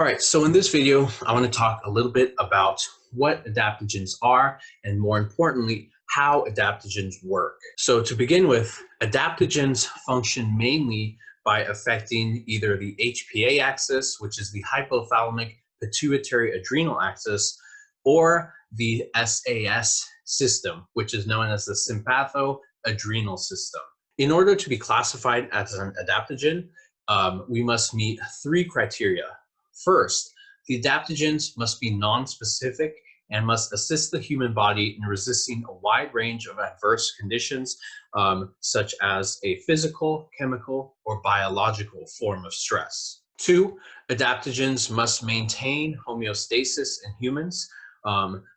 All right, so in this video, I want to talk a little bit about what adaptogens are and, more importantly, how adaptogens work. So to begin with, adaptogens function mainly by affecting either the HPA axis, which is the hypothalamic pituitary adrenal axis, or the SAS system, which is known as the sympathoadrenal system. In order to be classified as an adaptogen, we must meet three criteria. First, the adaptogens must be non-specific and must assist the human body in resisting a wide range of adverse conditions, such as a physical, chemical, or biological form of stress. Two, adaptogens must maintain homeostasis in humans.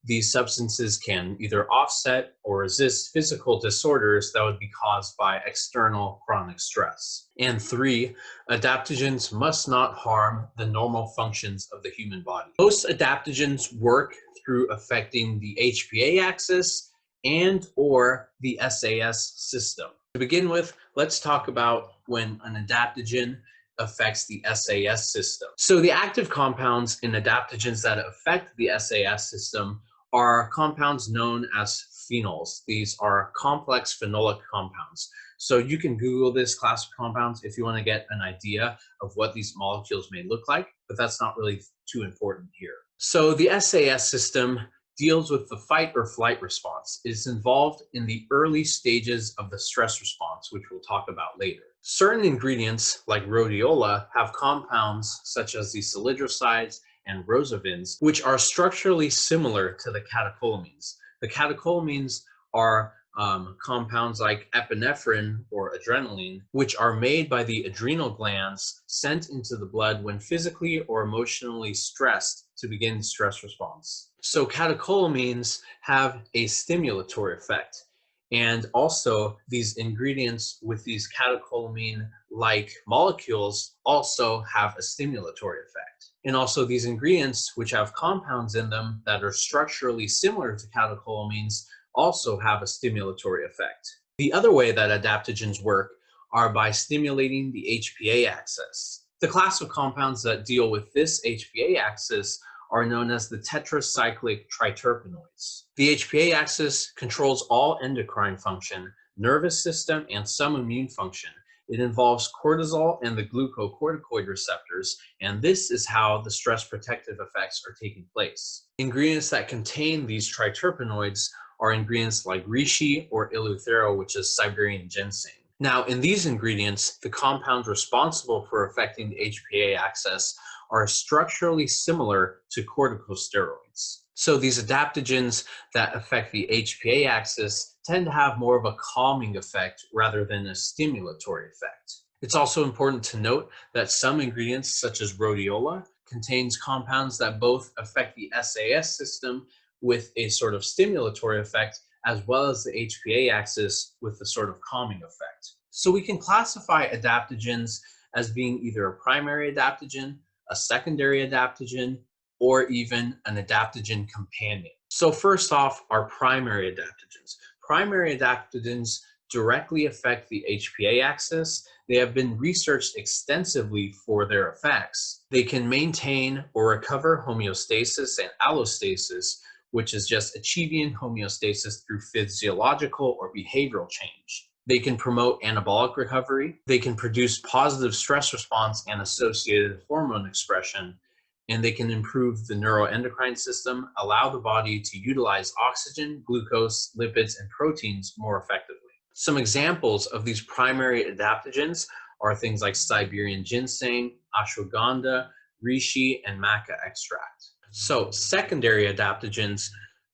These substances can either offset or resist physical disorders that would be caused by external chronic stress. And three, adaptogens must not harm the normal functions of the human body. Most adaptogens work through affecting the HPA axis and or the SAS system. To begin with, let's talk about when an adaptogen affects the SAS system. So the active compounds in adaptogens that affect the SAS system are compounds known as phenols. These are complex phenolic compounds. So you can Google this class of compounds if you want to get an idea of what these molecules may look like, but that's not really too important here. So the SAS system deals with the fight or flight response. It's involved in the early stages of the stress response, which we'll talk about later. Certain ingredients, like rhodiola, have compounds such as the salidrosides and rosavins, which are structurally similar to the catecholamines. The catecholamines are compounds like epinephrine or adrenaline, which are made by the adrenal glands sent into the blood when physically or emotionally stressed to begin the stress response. So catecholamines have a stimulatory effect. And also these ingredients with these catecholamine-like molecules also have a stimulatory effect. And also these ingredients, which have compounds in them that are structurally similar to catecholamines, also have a stimulatory effect. The other way that adaptogens work are by stimulating the HPA axis. The class of compounds that deal with this HPA axis are known as the Tetracyclic Tri Terpenoids. The HPA axis controls all endocrine function, nervous system, and some immune function. It involves cortisol and the glucocorticoid receptors, and this is how the stress protective effects are taking place. Ingredients that contain these triterpenoids are ingredients like reishi or eleuthero, which is Siberian ginseng. Now, in these ingredients, the compounds responsible for affecting the HPA axis are structurally similar to corticosteroids. So these adaptogens that affect the HPA axis tend to have more of a calming effect rather than a stimulatory effect. It's also important to note that some ingredients, such as rhodiola, contains compounds that both affect the SAS system with a sort of stimulatory effect, as well as the HPA axis with a sort of calming effect. So we can classify adaptogens as being either a primary adaptogen, a secondary adaptogen, or even an adaptogen companion. So first off, our primary adaptogens. Primary adaptogens directly affect the HPA axis. They have been researched extensively for their effects. They can maintain or recover homeostasis and allostasis, which is just achieving homeostasis through physiological or behavioral change. They can promote anabolic recovery. They can produce positive stress response and associated hormone expression. And they can improve the neuroendocrine system, allow the body to utilize oxygen, glucose, lipids, and proteins more effectively. Some examples of these primary adaptogens are things like Siberian ginseng, ashwagandha, reishi, and maca extract. So secondary adaptogens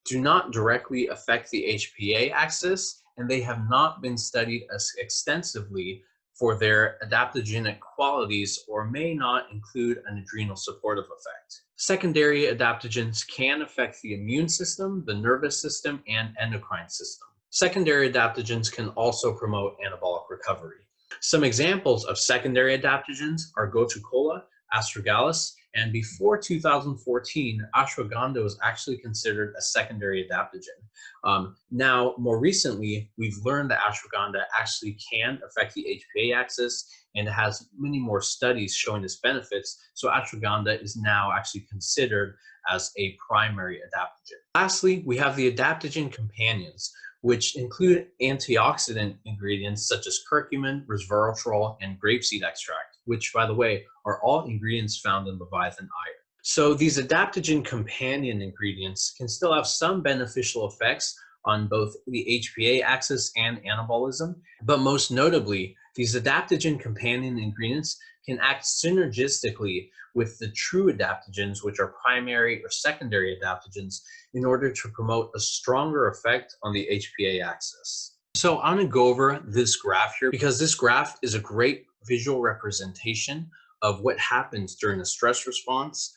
do not directly affect the HPA axis, and they have not been studied as extensively for their adaptogenic qualities or may not include an adrenal supportive effect. Secondary adaptogens can affect the immune system, the nervous system, and endocrine system. Secondary adaptogens can also promote anabolic recovery. Some examples of secondary adaptogens are gotu kola, astragalus, And before 2014, ashwagandha was actually considered a secondary adaptogen. Now, more recently, we've learned that ashwagandha actually can affect the HPA axis, and it has many more studies showing its benefits. So ashwagandha is now actually considered as a primary adaptogen. Lastly, we have the adaptogen companions, which include antioxidant ingredients such as curcumin, resveratrol, and grapeseed extract, which, by the way, are all ingredients found in Leviathan iron. So these adaptogen companion ingredients can still have some beneficial effects on both the HPA axis and anabolism, but most notably, these adaptogen companion ingredients can act synergistically with the true adaptogens, which are primary or secondary adaptogens, in order to promote a stronger effect on the HPA axis. So I'm going to go over this graph here because this graph is a great visual representation of what happens during a stress response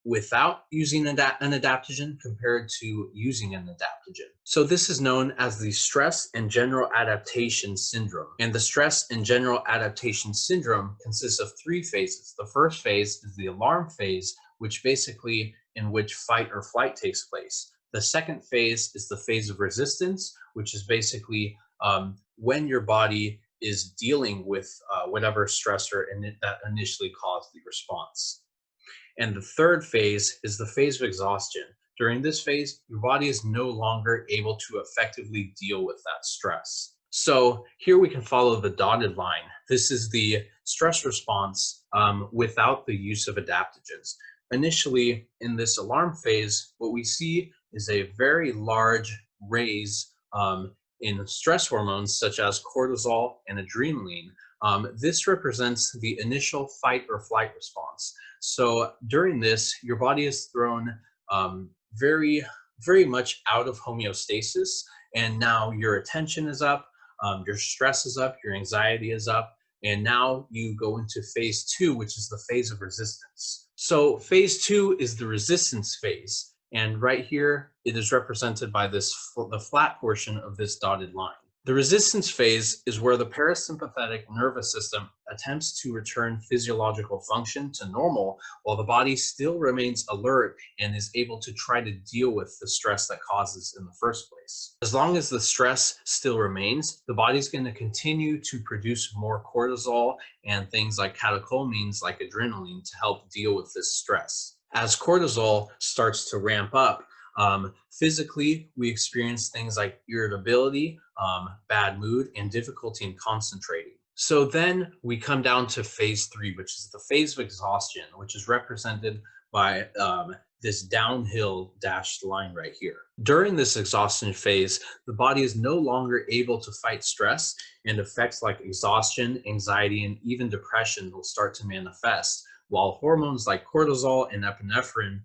without using an adaptogen compared to using an adaptogen. So this is known as the stress and general adaptation syndrome. And the stress and general adaptation syndrome consists of three phases. The first phase is the alarm phase, which basically in which fight or flight takes place. The second phase is the phase of resistance, which is basically when your body is dealing with whatever stressor that initially caused the response. And the third phase is the phase of exhaustion. During this phase, your body is no longer able to effectively deal with that stress. So here we can follow the dotted line. This is the stress response without the use of adaptogens. Initially, in this alarm phase, what we see is a very large raise in stress hormones such as cortisol and adrenaline. This represents the initial fight or flight response. So during this, your body is thrown very much out of homeostasis, and now your attention is up, your stress is up, your anxiety is up, and now you go into phase two, which is the phase of resistance. So phase two is the resistance phase, and right here it is represented by the flat portion of this dotted line. The resistance phase is where the parasympathetic nervous system attempts to return physiological function to normal while the body still remains alert and is able to try to deal with the stress that causes in the first place. As long as the stress still remains, the body's going to continue to produce more cortisol and things like catecholamines like adrenaline to help deal with this stress. As cortisol starts to ramp up, physically, we experience things like irritability, bad mood, and difficulty in concentrating. So then we come down to phase three, which is the phase of exhaustion, which is represented by this downhill dashed line right here. During this exhaustion phase, the body is no longer able to fight stress, and effects like exhaustion, anxiety, and even depression will start to manifest, while hormones like cortisol and epinephrine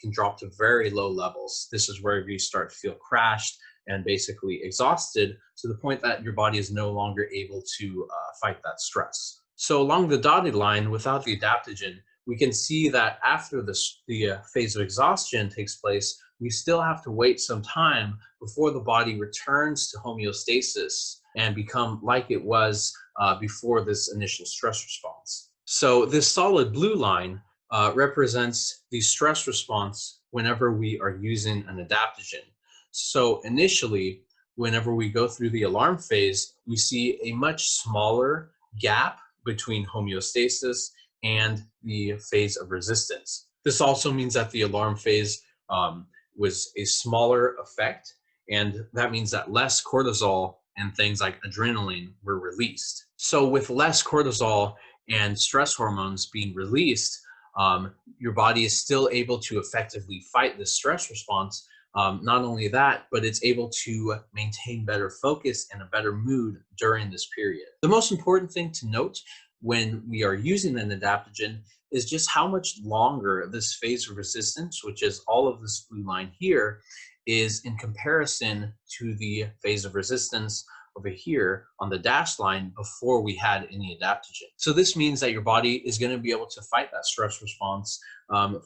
can drop to very low levels. This is where you start to feel crashed and basically exhausted to the point that your body is no longer able to fight that stress. So along the dotted line, without the adaptogen, we can see that after the phase of exhaustion takes place, we still have to wait some time before the body returns to homeostasis and become like it was before this initial stress response. So this solid blue line represents the stress response whenever we are using an adaptogen. So initially, whenever we go through the alarm phase, we see a much smaller gap between homeostasis and the phase of resistance. This also means that the alarm phase was a smaller effect, and that means that less cortisol and things like adrenaline were released. So with less cortisol and stress hormones being released, your body is still able to effectively fight this stress response. Not only that, but it's able to maintain better focus and a better mood during this period. The most important thing to note when we are using an adaptogen is just how much longer this phase of resistance, which is all of this blue line here, is in comparison to the phase of resistance over here on the dashed line before we had any adaptogen. So this means that your body is going to be able to fight that stress response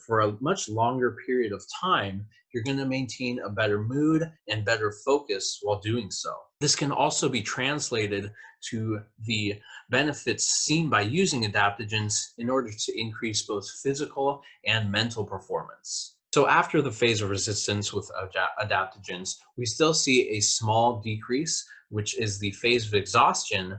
for a much longer period of time. You're going to maintain a better mood and better focus while doing so. This can also be translated to the benefits seen by using adaptogens in order to increase both physical and mental performance. So after the phase of resistance with adaptogens, we still see a small decrease, which is the phase of exhaustion,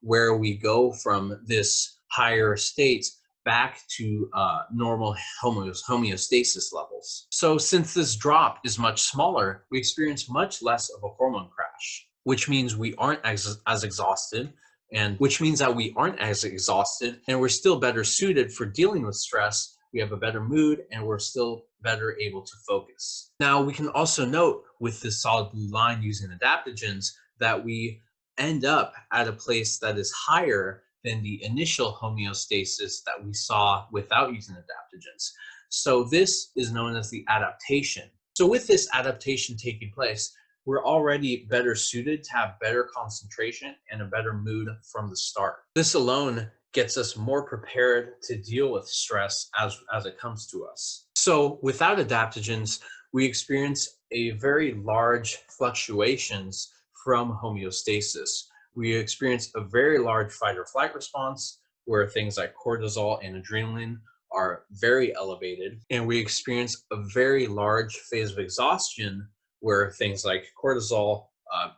where we go from this higher state back to normal homeostasis levels. So since this drop is much smaller, we experience much less of a hormone crash, which means we aren't as exhausted, and which means that we aren't as exhausted and we're still better suited for dealing with stress. We have a better mood and we're still better able to focus. Now, we can also note with this solid blue line using adaptogens that we end up at a place that is higher than the initial homeostasis that we saw without using adaptogens. So this is known as the adaptation. So with this adaptation taking place, we're already better suited to have better concentration and a better mood from the start. This alone gets us more prepared to deal with stress as it comes to us. So without adaptogens, we experience a very large fluctuations from homeostasis. We experience a very large fight or flight response where things like cortisol and adrenaline are very elevated. And we experience a very large phase of exhaustion where things like cortisol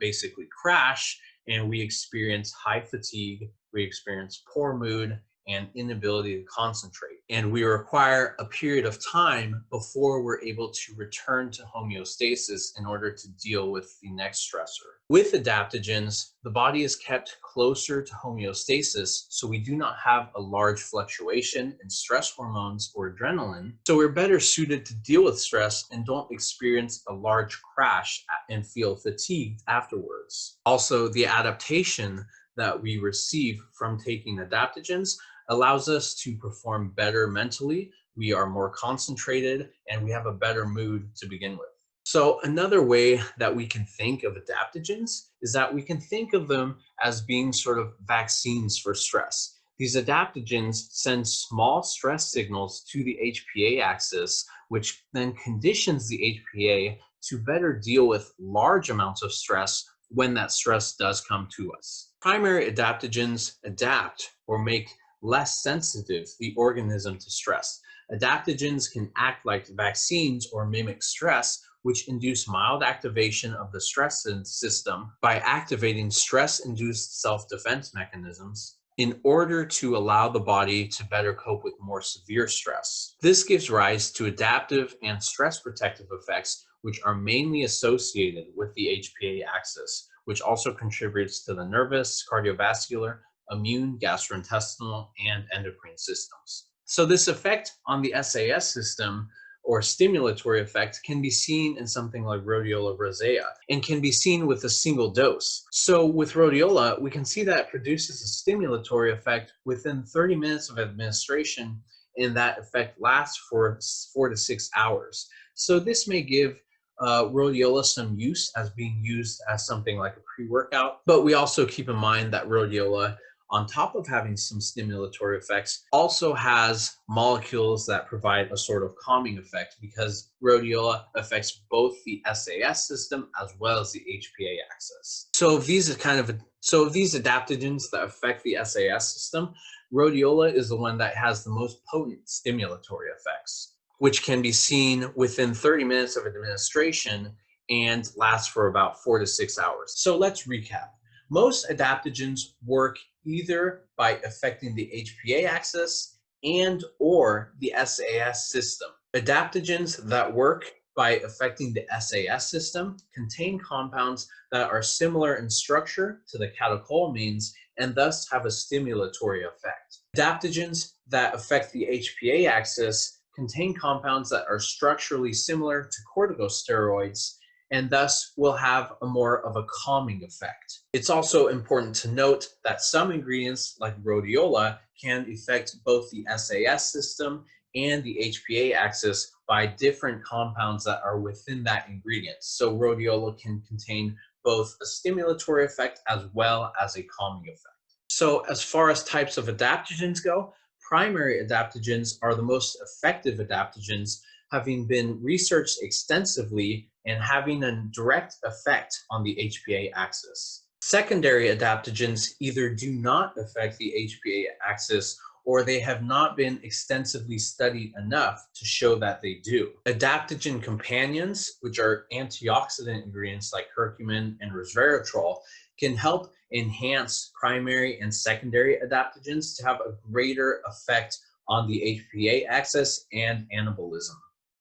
basically crash, and we experience high fatigue, we experience poor mood, and inability to concentrate. And we require a period of time before we're able to return to homeostasis in order to deal with the next stressor. With adaptogens, the body is kept closer to homeostasis, so we do not have a large fluctuation in stress hormones or adrenaline. So we're better suited to deal with stress and don't experience a large crash and feel fatigued afterwards. Also, the adaptation that we receive from taking adaptogens allows us to perform better mentally. We are more concentrated and we have a better mood to begin with. So another way that we can think of adaptogens is that we can think of them as being sort of vaccines for stress. These adaptogens send small stress signals to the HPA axis, which then conditions the HPA to better deal with large amounts of stress when that stress does come to us. Primary adaptogens adapt or make less sensitive the organism to stress. Adaptogens can act like vaccines or mimic stress, which induce mild activation of the stress system by activating stress-induced self-defense mechanisms in order to allow the body to better cope with more severe stress. This gives rise to adaptive and stress protective effects, which are mainly associated with the HPA axis, which also contributes to the nervous, cardiovascular, immune, gastrointestinal, and endocrine systems. So this effect on the SAS system, or stimulatory effect, can be seen in something like rhodiola rosea and can be seen with a single dose. So with rhodiola, we can see that it produces a stimulatory effect within 30 minutes of administration, and that effect lasts for 4 to 6 hours. So this may give rhodiola some use as being used as something like a pre-workout, but we also keep in mind that rhodiola, on top of having some stimulatory effects, also has molecules that provide a sort of calming effect, because rhodiola affects both the SAS system as well as the HPA axis. So of these adaptogens that affect the SAS system, rhodiola is the one that has the most potent stimulatory effects, which can be seen within 30 minutes of administration and lasts for about 4 to 6 hours. So let's recap. Most adaptogens work either by affecting the HPA axis and or the SAS system. Adaptogens that work by affecting the SAS system contain compounds that are similar in structure to the catecholamines and thus have a stimulatory effect. Adaptogens that affect the HPA axis contain compounds that are structurally similar to corticosteroids and thus will have a more of a calming effect. It's also important to note that some ingredients like rhodiola can affect both the SAS system and the HPA axis by different compounds that are within that ingredient. So rhodiola can contain both a stimulatory effect as well as a calming effect. So, as far as types of adaptogens go, primary adaptogens are the most effective adaptogens, having been researched extensively and having a direct effect on the HPA axis. Secondary adaptogens either do not affect the HPA axis or they have not been extensively studied enough to show that they do. Adaptogen companions, which are antioxidant ingredients like curcumin and resveratrol, can help enhance primary and secondary adaptogens to have a greater effect on the HPA axis and anabolism.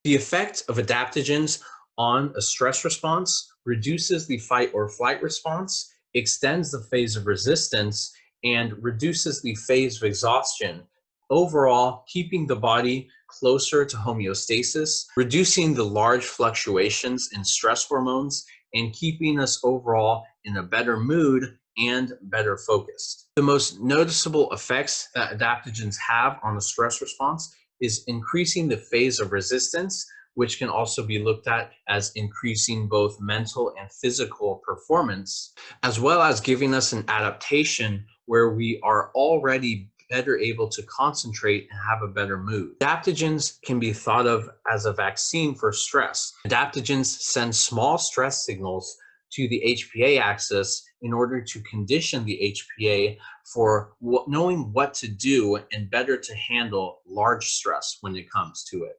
The effect of adaptogens on a stress response reduces the fight or flight response, extends the phase of resistance, and reduces the phase of exhaustion, overall keeping the body closer to homeostasis, reducing the large fluctuations in stress hormones, and keeping us overall in a better mood and better focused. The most noticeable effects that adaptogens have on the stress response is increasing the phase of resistance, which can also be looked at as increasing both mental and physical performance, as well as giving us an adaptation where we are already better able to concentrate and have a better mood. Adaptogens can be thought of as a vaccine for stress. Adaptogens send small stress signals to the HPA axis in order to condition the HPA for knowing what to do and better to handle large stress when it comes to it.